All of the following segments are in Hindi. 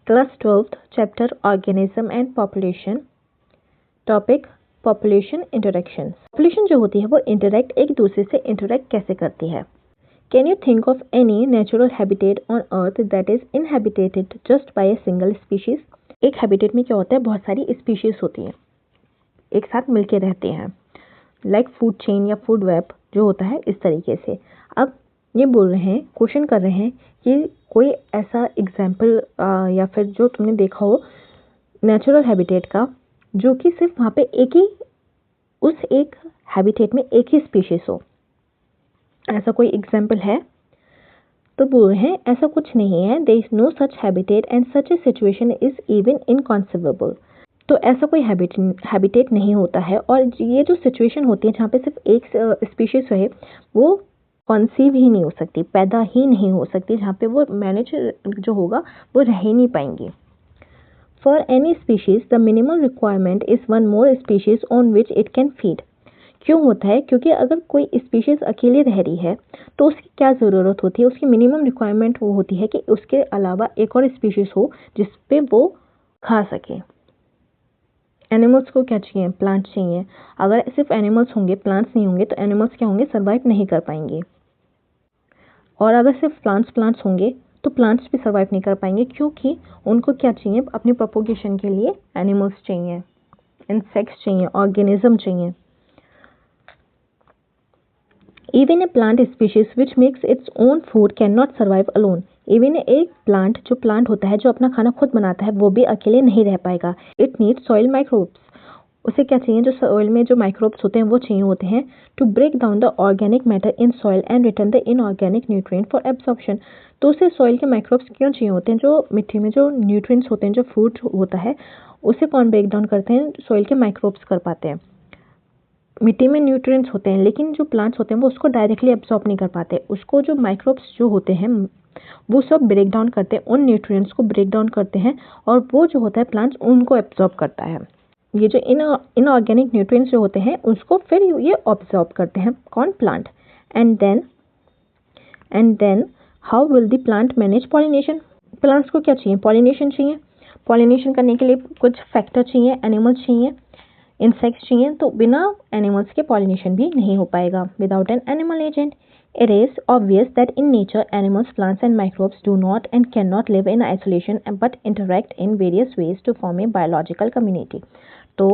Class 12th chapter organism and population. Topic population interaction. Population जो होती है वो इंटरेक्ट एक दूसरे से इंटरेक्ट कैसे करती है। Can you think of any natural habitat on earth that is inhabited just by a single species. एक हैबिटेट में क्या होता है, बहुत सारी स्पीशीज होती हैं, एक साथ मिलके रहते हैं, लाइक फूड चेन या फूड वेब जो होता है इस तरीके से। अब ये बोल रहे हैं, क्वेश्चन कर रहे हैं कि कोई ऐसा एग्जाम्पल या फिर जो तुमने देखा हो नेचुरल हैबिटेट का, जो कि सिर्फ वहाँ पे उस एक हैबिटेट में एक ही स्पीशीज हो, ऐसा कोई एग्जाम्पल है? तो बोल रहे हैं ऐसा कुछ नहीं है, there is no such habitat and such a situation is even inconceivable. तो ऐसा कोई हैबिटेट नहीं होता है, और ये जो सिचुएशन होती है जहाँ पे सिर्फ एक स्पीशीज रहे, वो कॉन्सीव ही नहीं हो सकती, पैदा ही नहीं हो सकती, जहाँ पे वो मैनेज जो होगा वो रह ही नहीं पाएंगी। For any species the minimum requirement is one more species on which it can feed. क्यों होता है? क्योंकि अगर कोई स्पीशीज अकेले रह रही है तो उसकी क्या ज़रूरत होती है, उसकी मिनिमम रिक्वायरमेंट वो होती है कि उसके अलावा एक और स्पीशीज हो जिसपे वो खा सके। एनिमल्स को क्या चाहिए? प्लांट्स चाहिए। अगर सिर्फ एनिमल्स होंगे, प्लांट्स नहीं होंगे, तो एनिमल्स क्या होंगे? सर्वाइव नहीं कर पाएंगे। और अगर सिर्फ प्लांट्स होंगे तो प्लांट्स भी सर्वाइव नहीं कर पाएंगे, क्योंकि उनको क्या चाहिए? अपनी प्रोपोगेशन के लिए एनिमल्स चाहिए, इंसेक्ट्स चाहिए, ऑर्गेनिज्म चाहिए। Even a plant species which makes its own food can not survive alone. Even एक प्लांट जो प्लांट होता है, जो अपना खाना खुद बनाता है, वो भी अकेले नहीं रह पाएगा। It needs soil microbes. उसे क्या चाहिए? जो सॉइल में जो माइक्रोब्स होते हैं वो चाहिए होते हैं to break down the organic matter in soil and return the inorganic nutrient for absorption. तो उसे सॉइल के माइक्रोब्स क्यों चाहिए होते हैं? जो मिट्टी में जो न्यूट्रिएंट्स होते हैं, जो फूड होता है, उसे कौन ब्रेक डाउन करते हैं? सॉइल के माइक्रोब्स कर पाते हैं। मिट्टी में न्यूट्रिएंट्स होते हैं, लेकिन जो प्लांट्स होते हैं वो उसको डायरेक्टली एब्जॉर्ब नहीं कर पाते। उसको जो माइक्रोब्स जो होते हैं वो सब ब्रेक डाउन करते हैं, उन न्यूट्रिएंट्स को ब्रेक डाउन करते हैं, और वो जो होता है प्लांट्स उनको एब्जॉर्ब करता है। ये जो इनऑर्गेनिक न्यूट्रिएंट्स जो होते हैं उसको फिर ये ऑब्जॉर्ब करते हैं, कौन? Plant. And then how will the plant manage pollination? Plants को क्या चाहिए? पॉलिनेशन चाहिए। पॉलिनेशन करने के लिए कुछ फैक्टर चाहिए, एनिमल्स चाहिए, इंसेक्ट्स चाहिए। तो बिना एनिमल्स के पॉलिनेशन भी नहीं हो पाएगा, without an animal agent. It is obvious that in nature, animals, plants and microbes do not and cannot live in isolation but interact in various ways to form a biological community. तो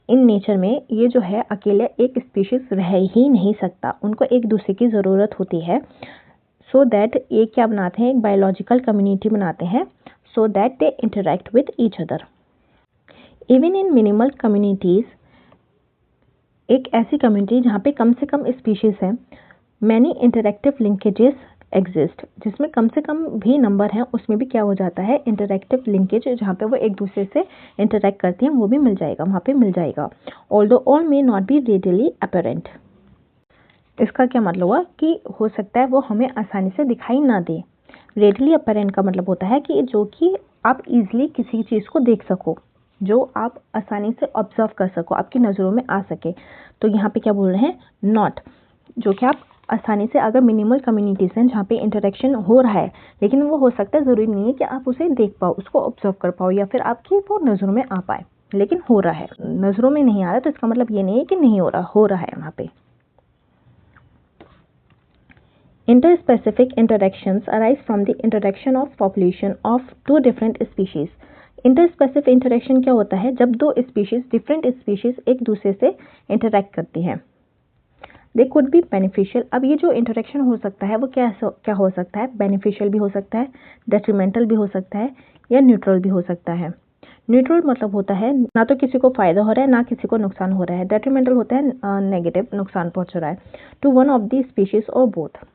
इन नेचर में ये जो है अकेले एक स्पीशीज रह ही नहीं सकता, उनको एक दूसरे की ज़रूरत होती है, सो दैट ये क्या बनाते हैं? एक बायोलॉजिकल कम्युनिटी बनाते हैं, so that they interact with each other. Even in minimal communities, एक ऐसी कम्युनिटी जहाँ पे कम से कम स्पीशीज़ हैं, मैनी इंटरेक्टिव लिंकेजेस एग्जिस्ट, जिसमें कम से कम भी नंबर हैं, उसमें भी क्या हो जाता है? इंटरेक्टिव लिंकेज, जहाँ पे वो एक दूसरे से इंटरेक्ट करती हैं, वो भी मिल जाएगा, वहाँ पे मिल जाएगा। Although all may not be readily apparent. इसका क्या मतलब हुआ कि हो सकता है वो हमें आसानी से दिखाई ना दे। रेडिली अपरेंट का मतलब होता है कि जो कि आप इजीली किसी चीज़ को देख सको, जो आप आसानी से ऑब्जर्व कर सको, आपकी नज़रों में आ सके। तो यहाँ पे क्या बोल रहे हैं? नॉट, जो कि आप आसानी से, अगर मिनिमल कम्युनिटीज़ हैं जहाँ पे इंटरेक्शन हो रहा है, लेकिन वो हो सकता है, ज़रूरी नहीं है कि आप उसे देख पाओ, उसको ऑब्जर्व कर पाओ, या फिर आपकी वो नज़रों में आ पाए, लेकिन हो रहा है। नज़रों में नहीं आ रहा तो इसका मतलब ये नहीं है कि नहीं हो रहा, हो रहा है वहाँ पे। Interspecific interactions arise from the interaction of population of two different species. Interspecific interaction क्या होता है? जब दो स्पीशीज, डिफरेंट स्पीशीज एक दूसरे से इंटरेक्ट करती हैं। They could be beneficial. अब ये जो इंटरेक्शन हो सकता है वो क्या हो सकता है? बेनिफिशियल भी हो सकता है, डेट्रीमेंटल भी हो सकता है, या न्यूट्रल भी हो सकता है। न्यूट्रल मतलब होता है ना तो किसी को फायदा हो रहा है ना किसी को नुकसान हो रहा है। डेट्रीमेंटल होता है नेगेटिव, नुकसान पहुंच रहा है, to one of the species और both.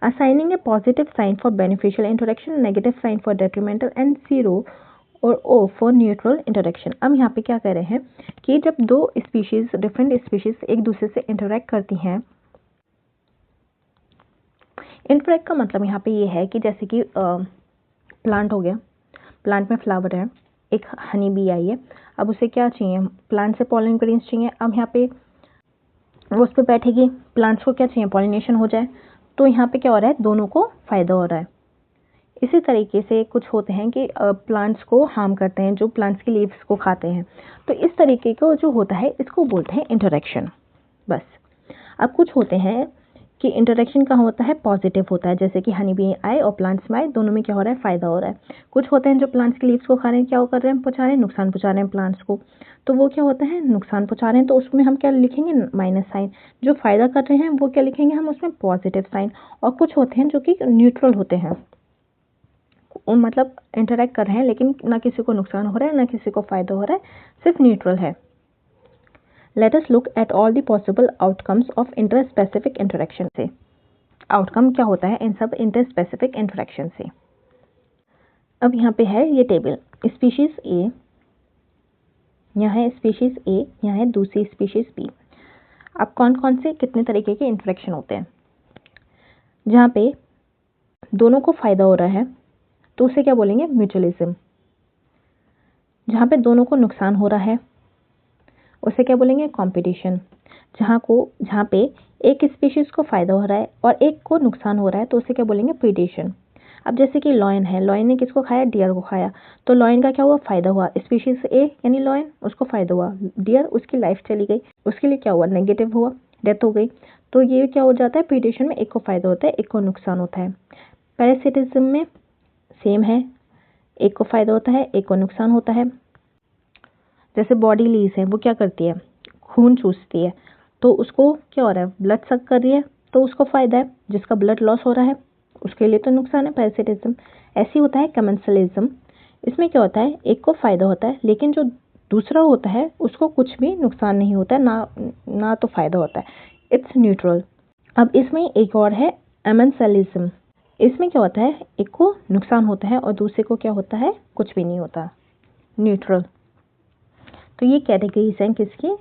Assigning a positive sign for beneficial interaction, negative sign for detrimental and 0 और O for neutral interaction। अब यहाँ पे क्या कह रहे हैं कि जब दो स्पीशीज, डिफरेंट स्पीशीज एक दूसरे से इंटरेक्ट करती हैं, इंटरेक्ट का मतलब यहाँ पे ये है कि जैसे कि प्लांट हो गया, प्लांट में फ्लावर है, एक हनी बी आई है, अब उसे क्या चाहिए? प्लांट से पॉलन ग्रेन्स चाहिए। अब यहाँ पे वो उस पर बैठेगी, प्लांट्स को क्या चाहिए? पॉलिनेशन हो जाए। तो यहाँ पे क्या हो रहा है? दोनों को फ़ायदा हो रहा है। इसी तरीके से कुछ होते हैं कि प्लांट्स को हार्म करते हैं, जो प्लांट्स की लीव्स को खाते हैं। तो इस तरीके को जो होता है इसको बोलते हैं इंटरेक्शन। बस अब कुछ होते हैं कि इंटरेक्शन कहाँ होता है, पॉजिटिव होता है, जैसे कि हनी बी आए और प्लांट्स में आए, दोनों में क्या हो रहा है, फ़ायदा हो रहा है। कुछ होते हैं जो प्लांट्स की लीव्स को खा रहे हैं, क्या कर रहे हैं, पहुँचा रहे हैं, नुकसान पहुँचा रहे हैं प्लांट्स को, तो वो क्या होता है, नुकसान पहुँचा रहे हैं, तो उसमें हम क्या लिखेंगे, माइनस साइन। जो फ़ायदा कर रहे हैं वो क्या लिखेंगे हम उसमें, पॉजिटिव साइन। और कुछ होते हैं जो कि न्यूट्रल होते हैं, मतलब इंटरेक्ट कर रहे हैं लेकिन ना किसी को नुकसान हो रहा है ना किसी को फ़ायदा हो रहा है, सिर्फ न्यूट्रल है। Let us look at all the possible outcomes of interspecific interaction से। आउटकम क्या होता है इन सब इंटरस्पेसिफिक इंटरेक्शन से। अब यहाँ पे है ये टेबल, स्पीशीज ए, यहाँ है स्पीशीज ए, यहाँ है दूसरी स्पीशीज बी। अब कौन कौन से कितने तरीके के इंटरेक्शन होते हैं। जहाँ पे दोनों को फ़ायदा हो रहा है तो उसे क्या बोलेंगे, म्यूचुअलिज्म। जहाँ पे दोनों को नुकसान हो रहा है उसे क्या बोलेंगे, कंपटीशन। जहाँ पे एक स्पीशीज को फ़ायदा हो रहा है और एक को नुकसान हो रहा है तो उसे क्या बोलेंगे, प्रीडेशन। अब जैसे कि लॉयन है, लॉयन ने किसको खाया, डियर को खाया, तो लॉयन का क्या हुआ, फ़ायदा हुआ। स्पीशीज ए यानी लॉयन, उसको फ़ायदा हुआ। डियर, उसकी लाइफ चली गई, उसके लिए क्या हुआ, नेगेटिव हुआ, डेथ हो गई। तो ये क्या हो जाता है, प्रीडेशन में एक को फ़ायदा होता है, एक को नुकसान होता है। पैरासिटिज्म में सेम है, एक को फ़ायदा होता है, एक को नुकसान होता है। जैसे बॉडी लीज है, वो क्या करती है, खून चूसती है, तो उसको क्या हो रहा है, ब्लड सक कर रही है, तो उसको फ़ायदा है। जिसका ब्लड लॉस हो रहा है उसके लिए तो नुकसान है, पैरासिटिज्म। ऐसे होता है कमेंसलिज्म, इसमें क्या होता है, एक को फ़ायदा होता है लेकिन जो दूसरा होता है उसको कुछ भी नुकसान नहीं होता है, ना तो फ़ायदा होता है, इट्स न्यूट्रल। अब इसमें एक और है एमेंसलिज्म, इसमें क्या होता है, एक को नुकसान होता है और दूसरे को क्या होता है, कुछ भी नहीं होता, न्यूट्रल। तो ये कैटेगरीज हैं किसकी,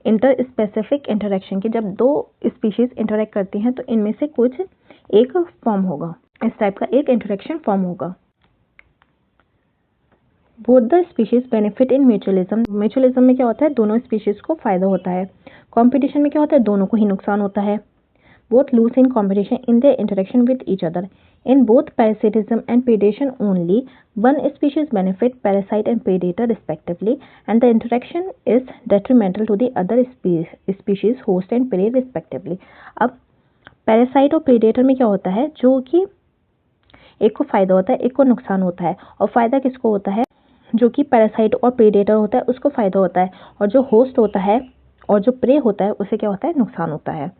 इंटर स्पेसिफिक इंटरेक्शन की। जब दो स्पीशीज इंटरेक्ट करती हैं तो इनमें से कुछ एक फॉर्म होगा, इस टाइप का एक इंटरेक्शन फॉर्म होगा। Both the species benefit in mutualism, mutualism में क्या होता है, दोनों स्पीशीज को फ़ायदा होता है। कॉम्पिटिशन में क्या होता है, दोनों को ही नुकसान होता है। Both lose in competition in their interaction with each other. In both parasitism and predation only one species benefit parasite and predator respectively, and the interaction is detrimental to the other species host and prey respectively. अब पैरासाइट और प्रीडेटर में क्या होता है, जो कि एक को फ़ायदा होता है एक को नुकसान होता है, और फ़ायदा किसको होता है, जो कि पैरासाइट और प्रीडेटर होता है उसको फ़ायदा होता है, और जो होस्ट होता है और जो प्रे होता है उसे क्या होता है, नुकसान होता है।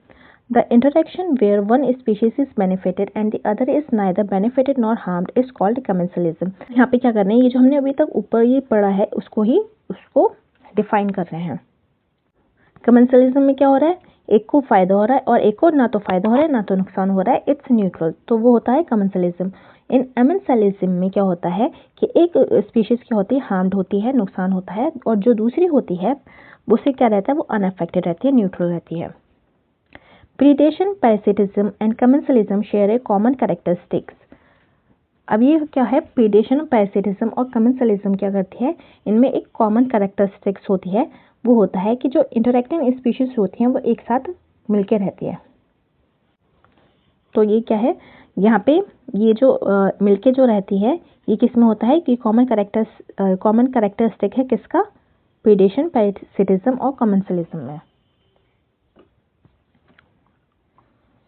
The interaction where one species is benefited and the other is neither benefited nor harmed is called commensalism. यहाँ पे क्या कर रहे हैं, ये जो हमने अभी तक ऊपर ये पढ़ा है उसको डिफाइन कर रहे हैं। कमेंसलिज्म में क्या हो रहा है, एक को फ़ायदा हो रहा है और एक को ना तो फ़ायदा हो रहा है ना तो नुकसान हो रहा है, इट्स न्यूट्रल, तो वो होता है कमेंसलिज्म। इन एमेंसलिज्म में क्या होता है कि एक स्पीशीज़ क्या होती है, हार्म्ड होती है, नुकसान होता है, और जो दूसरी होती है उससे क्या रहता है, वो अनअफेक्टेड रहती है, न्यूट्रल रहती है। Predation, parasitism and commensalism share a common characteristics. अब ये क्या है, प्रीडेशन, पैरासिटिज्म और कमेंसलिज्म क्या करती है, इनमें एक कॉमन कैरेक्टरिस्टिक्स होती है, वो होता है कि जो इंटरैक्टिंग स्पीशीज होती हैं वो एक साथ मिलके रहती है। तो ये क्या है, यहाँ पे ये जो मिलके जो रहती है ये किस में होता है कि कॉमन कैरेक्टरिस्टिक है किसका, प्रीडेशन, पैरासिटिज्म और कमेंसलिज्म में।